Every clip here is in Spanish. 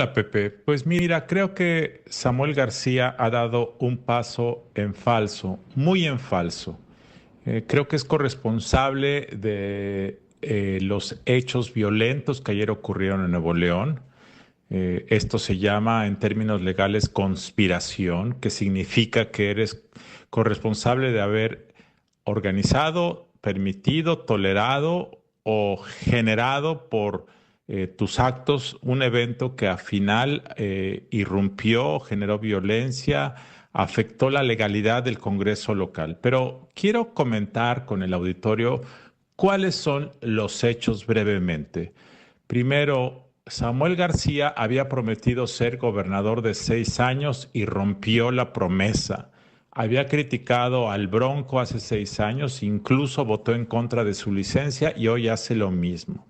Hola Pepe, pues mira, creo que Samuel García ha dado un paso en falso, muy en falso. Creo que es corresponsable de los hechos violentos que ayer ocurrieron en Nuevo León. Esto se llama en términos legales conspiración, que significa que eres corresponsable de haber organizado, permitido, tolerado o generado por tus actos un evento que al final irrumpió, generó violencia, afectó la legalidad del Congreso local. Pero quiero comentar con el auditorio cuáles son los hechos brevemente. Primero, Samuel García había prometido ser gobernador de 6 años y rompió la promesa. Había criticado al Bronco hace 6 años, incluso votó en contra de su licencia y hoy hace lo mismo.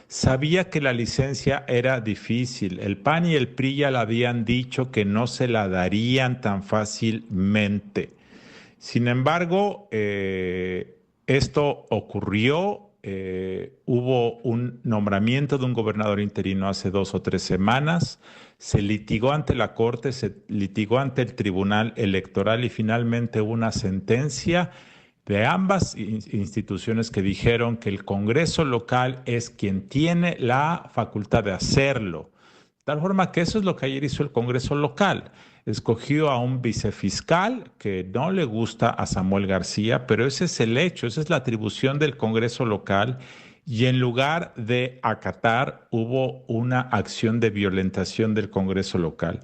Sabía que la licencia era difícil. El PAN y el PRI ya le habían dicho que no se la darían tan fácilmente. Sin embargo, esto ocurrió. Hubo un nombramiento de un gobernador interino hace 2 o 3 semanas. Se litigó ante la Corte, se litigó ante el Tribunal Electoral y finalmente hubo una sentencia de ambas instituciones que dijeron que el Congreso local es quien tiene la facultad de hacerlo. De tal forma que eso es lo que ayer hizo el Congreso local. Escogió a un vicefiscal que no le gusta a Samuel García, pero ese es el hecho, esa es la atribución del Congreso local y en lugar de acatar hubo una acción de violentación del Congreso local.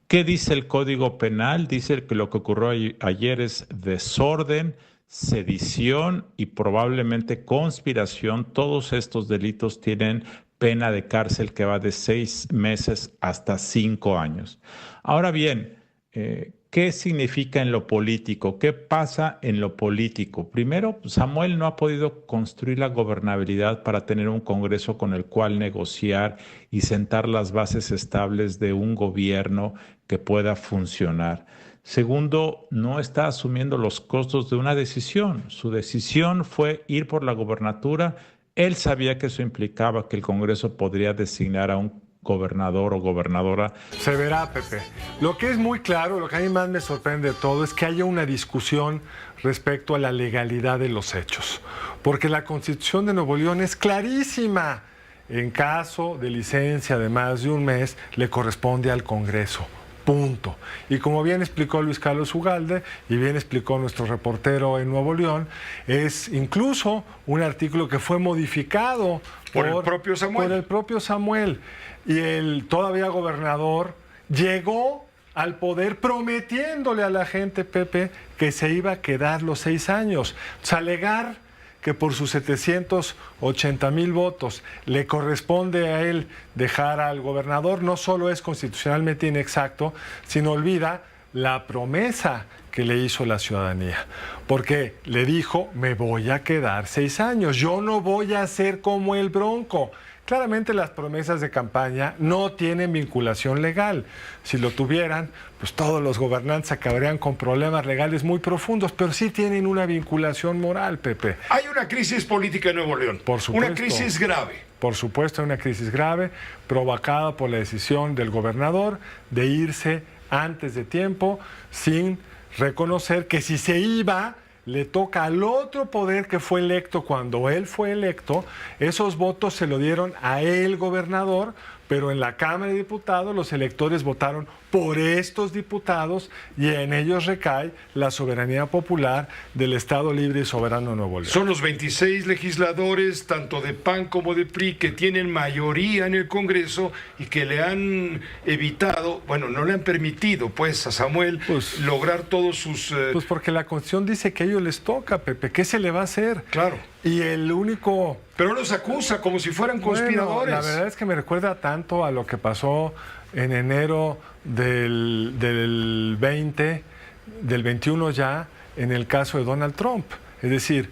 ¿Qué dice el Código Penal? Dice que lo que ocurrió ayer es desorden, sedición y probablemente conspiración. Todos estos delitos tienen pena de cárcel que va de 6 meses hasta 5 años. Ahora bien, ¿qué significa en lo político? ¿Qué pasa en lo político? Primero, Samuel no ha podido construir la gobernabilidad para tener un Congreso con el cual negociar y sentar las bases estables de un gobierno que pueda funcionar. Segundo, no está asumiendo los costos de una decisión. Su decisión fue ir por la gobernatura. Él sabía que eso implicaba que el Congreso podría designar a un gobernador o gobernadora. Se verá, Pepe. Lo que es muy claro, lo que a mí más me sorprende de todo es que haya una discusión respecto a la legalidad de los hechos. Porque la Constitución de Nuevo León es clarísima. En caso de licencia de más de un mes, le corresponde al Congreso. Punto. Y como bien explicó Luis Carlos Ugalde y bien explicó nuestro reportero en Nuevo León, es incluso un artículo que fue modificado por el propio Samuel. Por el propio Samuel. Y el todavía gobernador llegó al poder prometiéndole a la gente, Pepe, que se iba a quedar los 6 años. O sea, alegar que por sus 780,000 votos le corresponde a él dejar al gobernador, no solo es constitucionalmente inexacto, sino olvida la promesa que le hizo la ciudadanía. Porque le dijo, me voy a quedar 6 años, yo no voy a ser como el Bronco. Claramente las promesas de campaña no tienen vinculación legal. Si lo tuvieran, pues todos los gobernantes acabarían con problemas legales muy profundos, pero sí tienen una vinculación moral, Pepe. Hay una crisis política en Nuevo León. Por supuesto. Una crisis grave. Por supuesto, una crisis grave provocada por la decisión del gobernador de irse antes de tiempo sin reconocer que si se iba le toca al otro poder que fue electo cuando él fue electo. Esos votos se lo dieron a el gobernador, pero en la Cámara de Diputados los electores votaron por estos diputados y en ellos recae la soberanía popular del Estado Libre y Soberano de Nuevo León. Son los 26 legisladores, tanto de PAN como de PRI, que tienen mayoría en el Congreso y que le han evitado, bueno, no le han permitido, pues, a Samuel lograr todos sus... Pues porque la Constitución dice que a ellos les toca, Pepe, ¿qué se le va a hacer? Claro. Y el único... Pero los acusa como si fueran conspiradores. Bueno, la verdad es que me recuerda tanto a lo que pasó en enero del 20, del 21 ya, en el caso de Donald Trump. Es decir,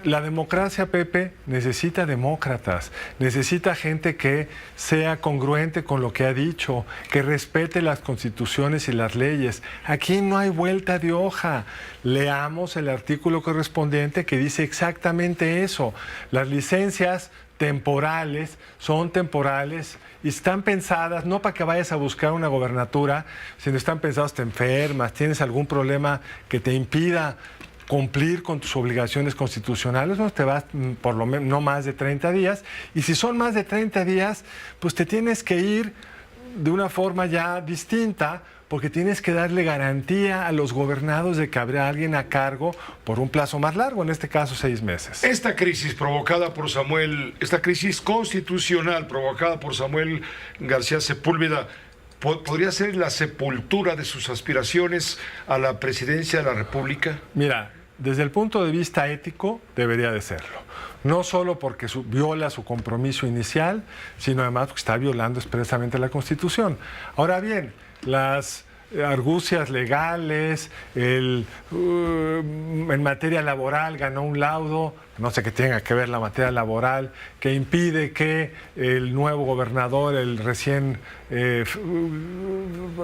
la democracia, Pepe, necesita demócratas, necesita gente que sea congruente con lo que ha dicho, que respete las constituciones y las leyes. Aquí no hay vuelta de hoja. Leamos el artículo correspondiente que dice exactamente eso. Las licencias temporales son temporales y están pensadas no para que vayas a buscar una gobernatura, sino están pensadas, te enfermas, tienes algún problema que te impida cumplir con tus obligaciones constitucionales, no te vas por lo menos no más de 30 días, y si son más de 30 días, pues te tienes que ir de una forma ya distinta, porque tienes que darle garantía a los gobernados de que habrá alguien a cargo por un plazo más largo, en este caso 6 meses. Esta crisis provocada por Samuel, esta crisis constitucional provocada por Samuel García Sepúlveda, ¿podría ser la sepultura de sus aspiraciones a la presidencia de la República? Mira, desde el punto de vista ético debería de serlo. No solo porque viola su compromiso inicial, sino además porque está violando expresamente la Constitución. Ahora bien, las argucias legales, en materia laboral ganó un laudo, no sé qué tenga que ver la materia laboral, que impide que el nuevo gobernador, el recién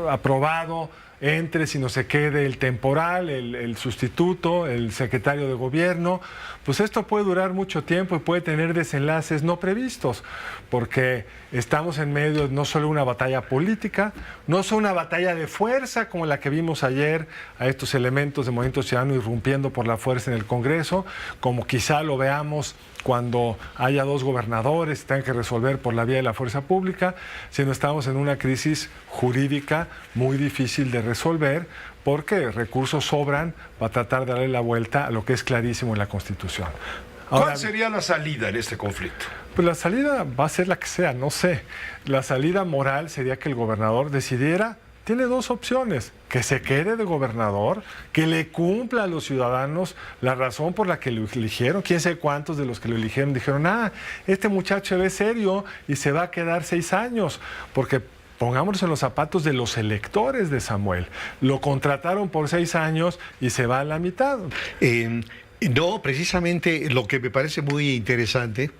aprobado, entre, si no se quede el temporal, el sustituto, el secretario de gobierno. Pues esto puede durar mucho tiempo y puede tener desenlaces no previstos, porque estamos en medio no solo de una batalla política, no solo una batalla de fuerza como la que vimos ayer, a estos elementos de Movimiento Ciudadano irrumpiendo por la fuerza en el Congreso, como quizá lo veamos cuando haya 2 gobernadores y tengan que resolver por la vía de la fuerza pública, sino estamos en una crisis jurídica muy difícil de resolver, porque recursos sobran para tratar de darle la vuelta a lo que es clarísimo en la Constitución. Ahora, ¿cuál sería la salida en este conflicto? Pues la salida va a ser la que sea, no sé. La salida moral sería que el gobernador decidiera. Tiene 2 opciones: que se quede de gobernador, que le cumpla a los ciudadanos la razón por la que lo eligieron. Quién sabe cuántos de los que lo eligieron dijeron, este muchacho ve serio y se va a quedar 6 años, porque pongámonos en los zapatos de los electores de Samuel. Lo contrataron por 6 años y se va a la mitad. No, precisamente lo que me parece muy interesante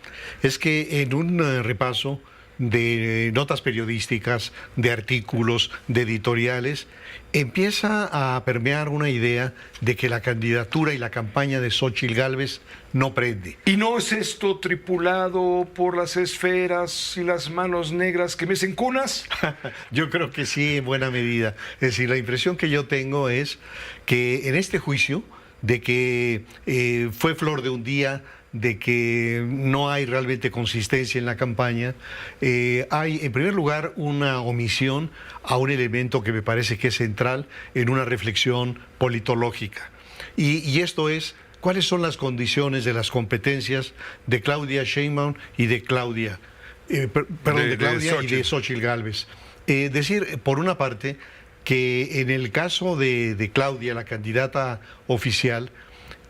es que en un repaso de notas periodísticas, de artículos, de editoriales, empieza a permear una idea de que la candidatura y la campaña de Xóchitl Gálvez no prende. ¿Y no es esto tripulado por las esferas y las manos negras que mecen cunas? Yo creo que sí, en buena medida. Es decir, la impresión que yo tengo es que en este juicio, de que fue flor de un día, de que no hay realmente consistencia en la campaña, hay en primer lugar una omisión a un elemento que me parece que es central en una reflexión politológica. Y esto es, ¿cuáles son las condiciones de las competencias de Claudia Sheinbaum y de Claudia y de Xóchitl Gálvez? Decir, por una parte, que en el caso de Claudia, la candidata oficial,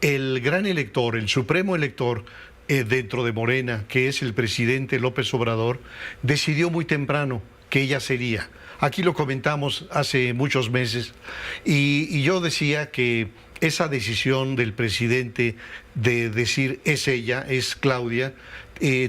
el gran elector, el supremo elector dentro de Morena, que es el presidente López Obrador, decidió muy temprano que ella sería. Aquí lo comentamos hace muchos meses y yo decía que esa decisión del presidente de decir es ella, es Claudia,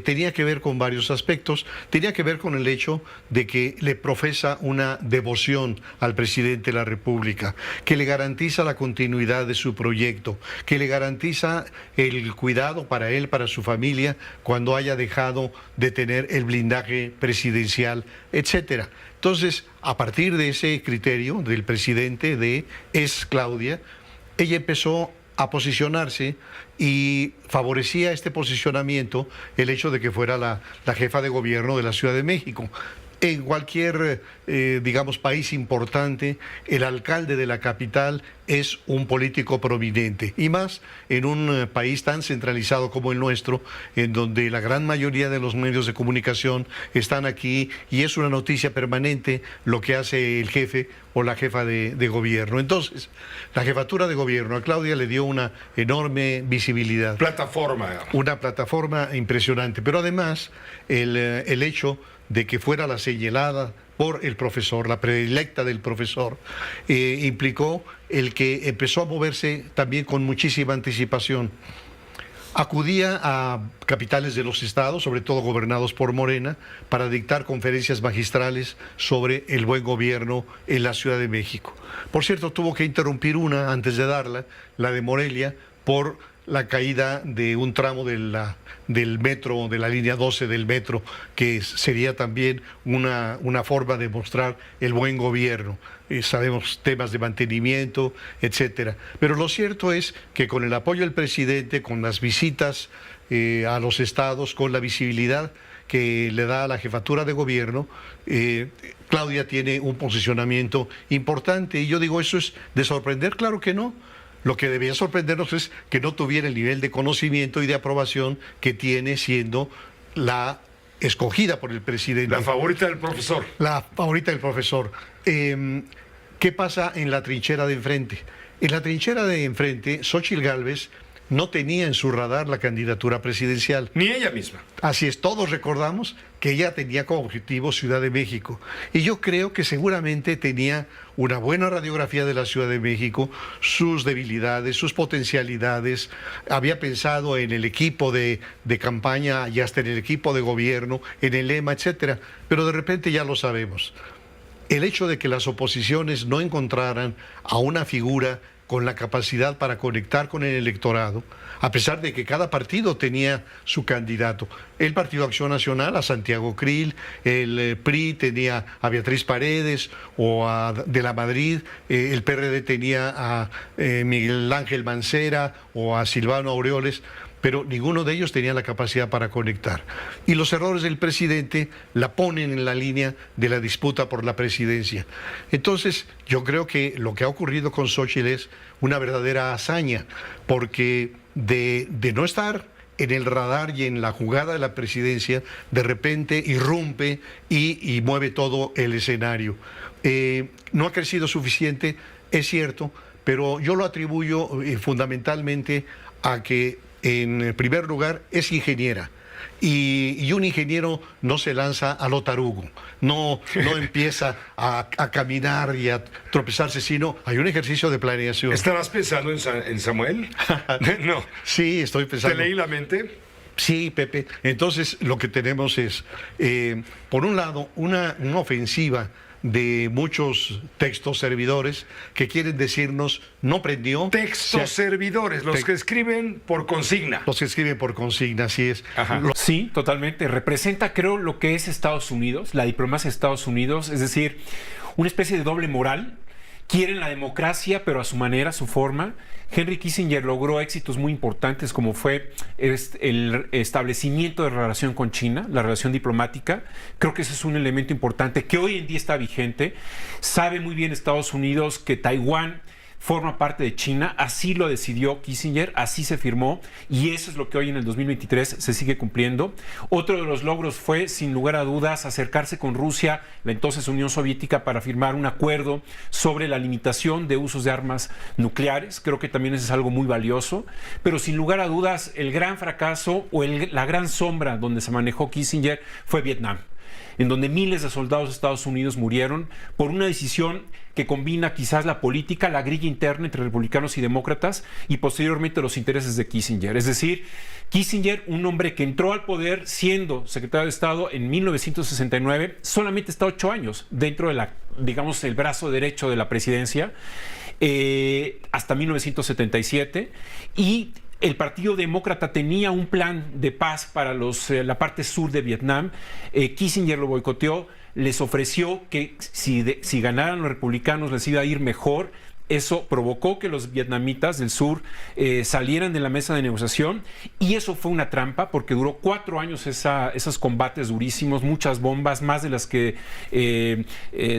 tenía que ver con varios aspectos. Tenía que ver con el hecho de que le profesa una devoción al presidente de la República, que le garantiza la continuidad de su proyecto, que le garantiza el cuidado para él, para su familia, cuando haya dejado de tener el blindaje presidencial, etcétera. Entonces, a partir de ese criterio del presidente de es Claudia, ella empezó a posicionarse y favorecía este posicionamiento el hecho de que fuera la jefa de gobierno de la Ciudad de México. En cualquier, digamos, país importante, el alcalde de la capital es un político prominente, y más en un país tan centralizado como el nuestro, en donde la gran mayoría de los medios de comunicación están aquí y es una noticia permanente lo que hace el jefe o la jefa de gobierno. Entonces, la jefatura de gobierno a Claudia le dio una enorme visibilidad. Plataforma. Una plataforma impresionante, pero además el hecho de que fuera la señalada por el profesor, la predilecta del profesor, implicó el que empezó a moverse también con muchísima anticipación. acudía a capitales de los estados, sobre todo gobernados por Morena, para dictar conferencias magistrales sobre el buen gobierno en la Ciudad de México. Por cierto, tuvo que interrumpir una antes de darla, la de Morelia, por la caída de un tramo del metro, de la línea 12 del metro, que sería también una forma de mostrar el buen gobierno. Sabemos temas de mantenimiento, etcétera. Pero lo cierto es que con el apoyo del presidente, con las visitas a los estados, con la visibilidad que le da a la jefatura de gobierno, Claudia tiene un posicionamiento importante. Y yo digo, ¿eso es de sorprender? Claro que no. Lo que debía sorprendernos es que no tuviera el nivel de conocimiento y de aprobación que tiene, siendo la escogida por el presidente. La favorita del profesor. La favorita del profesor. ¿Qué pasa en la trinchera de enfrente? En la trinchera de enfrente, Xóchitl Gálvez no tenía en su radar la candidatura presidencial. Ni ella misma. Así es, todos recordamos que ella tenía como objetivo Ciudad de México. Y yo creo que seguramente tenía una buena radiografía de la Ciudad de México, sus debilidades, sus potencialidades. Había pensado en el equipo de campaña y hasta en el equipo de gobierno, en el lema, etcétera. Pero de repente ya lo sabemos. El hecho de que las oposiciones no encontraran a una figura con la capacidad para conectar con el electorado, a pesar de que cada partido tenía su candidato. El Partido Acción Nacional a Santiago Krill, el PRI tenía a Beatriz Paredes o de la Madrid, el PRD tenía a Miguel Ángel Mancera o a Silvano Aureoles, pero ninguno de ellos tenía la capacidad para conectar. Y los errores del presidente la ponen en la línea de la disputa por la presidencia. Entonces, yo creo que lo que ha ocurrido con Xóchitl es una verdadera hazaña, porque de no estar en el radar y en la jugada de la presidencia, de repente irrumpe y mueve todo el escenario. No ha crecido suficiente, es cierto, pero yo lo atribuyo fundamentalmente a que, en primer lugar, es ingeniera. Y un ingeniero no se lanza a lo tarugo, no empieza a caminar y a tropezarse, sino hay un ejercicio de planeación. ¿Estarás pensando en Samuel? No. Sí, estoy pensando. ¿Te leí la mente? Sí, Pepe. Entonces, lo que tenemos es, por un lado, una ofensiva de muchos textos servidores que quieren decirnos no prendió. Textos servidores, los que escriben por consigna. Los que escriben por consigna, así es. Sí, totalmente. Representa, creo, lo que es Estados Unidos, la diplomacia de Estados Unidos, es decir, una especie de doble moral. Quieren la democracia, pero a su manera, a su forma. Henry Kissinger logró éxitos muy importantes, como fue el establecimiento de relación con China, la relación diplomática. Creo que ese es un elemento importante que hoy en día está vigente. Sabe muy bien Estados Unidos que Taiwán forma parte de China, así lo decidió Kissinger, así se firmó, y eso es lo que hoy en el 2023 se sigue cumpliendo. Otro de los logros fue, sin lugar a dudas, acercarse con Rusia, la entonces Unión Soviética, para firmar un acuerdo sobre la limitación de usos de armas nucleares. Creo que también eso es algo muy valioso, pero sin lugar a dudas, el gran fracaso o la gran sombra donde se manejó Kissinger fue Vietnam, en donde miles de soldados de Estados Unidos murieron por una decisión que combina quizás la política, la grilla interna entre republicanos y demócratas, y posteriormente los intereses de Kissinger. Es decir, Kissinger, un hombre que entró al poder siendo secretario de Estado en 1969, solamente está 8 años dentro de digamos, el brazo derecho de la presidencia, hasta 1977, y el Partido Demócrata tenía un plan de paz para la parte sur de Vietnam. Kissinger lo boicoteó, les ofreció que si ganaran los republicanos les iba a ir mejor. Eso provocó que los vietnamitas del sur salieran de la mesa de negociación, y eso fue una trampa porque duró 4 años esos combates durísimos, muchas bombas, más de las que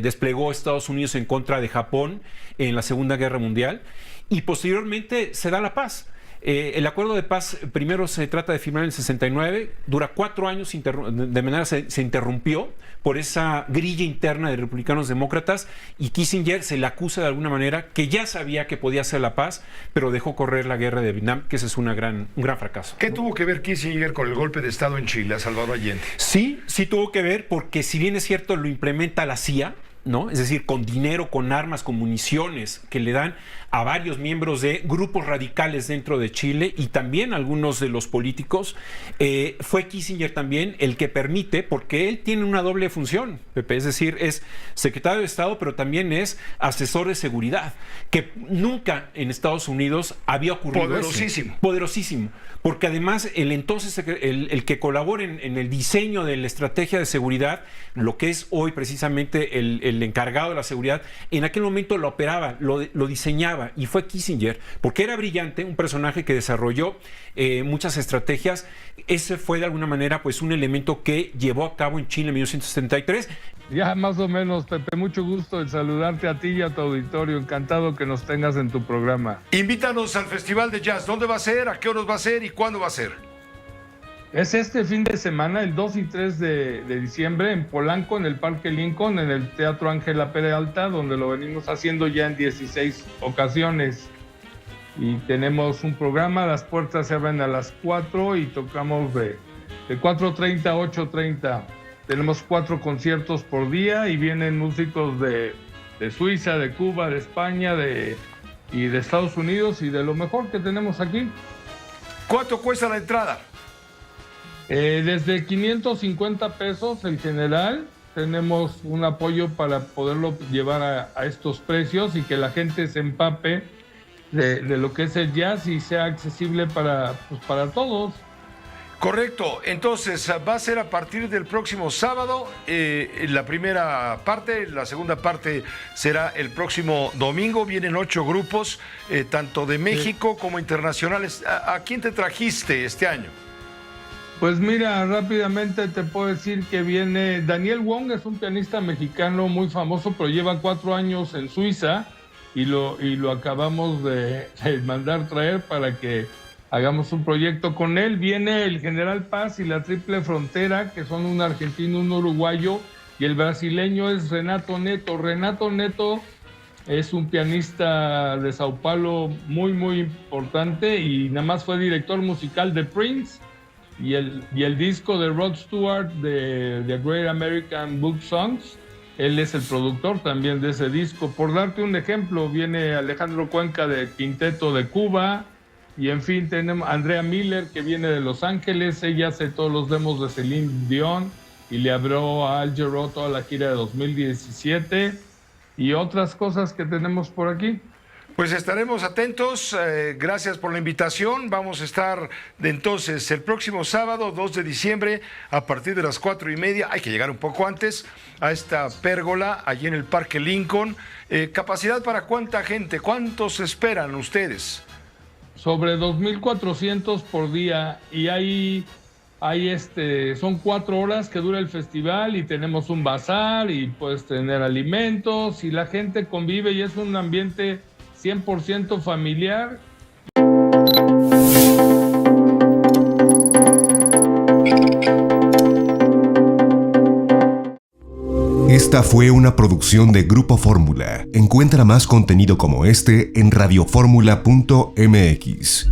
desplegó Estados Unidos en contra de Japón en la Segunda Guerra Mundial, y posteriormente se da la paz. El acuerdo de paz primero se trata de firmar en el 69, dura 4 años, de manera se interrumpió por esa grilla interna de republicanos demócratas, y Kissinger se le acusa de alguna manera que ya sabía que podía hacer la paz, pero dejó correr la guerra de Vietnam, que ese es un gran fracaso. ¿Qué tuvo que ver Kissinger con el golpe de Estado en Chile a Salvador Allende? Sí tuvo que ver, porque si bien es cierto lo implementa la CIA, ¿no? Es decir, con dinero, con armas, con municiones que le dan a varios miembros de grupos radicales dentro de Chile y también algunos de los políticos. Fue Kissinger también el que permite, porque él tiene una doble función, Pepe, es decir, es secretario de Estado, pero también es asesor de seguridad, que nunca en Estados Unidos había ocurrido. Poderosísimo. Poderosísimo, porque además el que colabora en el diseño de la estrategia de seguridad, lo que es hoy precisamente el encargado de la seguridad, en aquel momento lo operaba, lo diseñaba, y fue Kissinger, porque era brillante, un personaje que desarrolló muchas estrategias. Ese fue de alguna manera pues un elemento que llevó a cabo en Chile en 1973. Ya más o menos, Pepe, mucho gusto en saludarte a ti y a tu auditorio. Encantado que nos tengas en tu programa. Invítanos al Festival de Jazz. ¿Dónde va a ser? ¿A qué horas va a ser? ¿Y cuándo va a ser? Es este fin de semana, el 2 y 3 de diciembre, en Polanco, en el Parque Lincoln, en el Teatro Ángela Peralta, donde lo venimos haciendo ya en 16 ocasiones. Y tenemos un programa, las puertas se abren a las 4 y tocamos de 4:30 a 8:30. Tenemos 4 conciertos por día y vienen músicos de Suiza, de Cuba, de España y de Estados Unidos y de lo mejor que tenemos aquí. ¿Cuánto cuesta la entrada? Desde 550 pesos el general. Tenemos un apoyo para poderlo llevar a estos precios y que la gente se empape de lo que es el jazz y sea accesible para todos. Correcto, entonces va a ser a partir del próximo sábado la primera parte, la segunda parte será el próximo domingo. Vienen 8 grupos, tanto de México como internacionales. ¿A quién te trajiste este año? Pues mira, rápidamente te puedo decir que viene Daniel Wong, es un pianista mexicano muy famoso, pero lleva 4 años en Suiza y lo acabamos de mandar traer para que hagamos un proyecto con él. Viene el General Paz y la Triple Frontera, que son un argentino, un uruguayo, y el brasileño es Renato Neto. Renato Neto es un pianista de Sao Paulo muy, muy importante y nada más fue director musical de Prince y el disco de Rod Stewart de The Great American Book Songs. Él es el productor también de ese disco. Por darte un ejemplo, viene Alejandro Cuenca de Quinteto de Cuba. Y en fin, tenemos a Andrea Miller, que viene de Los Ángeles. Ella hace todos los demos de Celine Dion y le abrió a Al Jarreau toda la gira de 2017 y otras cosas que tenemos por aquí. Pues estaremos atentos, gracias por la invitación. Vamos a estar entonces el próximo sábado, 2 de diciembre, a partir de las 4:30. Hay que llegar un poco antes a esta pérgola, allí en el Parque Lincoln. ¿Capacidad para cuánta gente? ¿Cuántos esperan ustedes? Sobre 2,400 por día y son 4 horas que dura el festival y tenemos un bazar y puedes tener alimentos y la gente convive y es un ambiente 100% familiar. Esta fue una producción de Grupo Fórmula. Encuentra más contenido como este en radioformula.mx.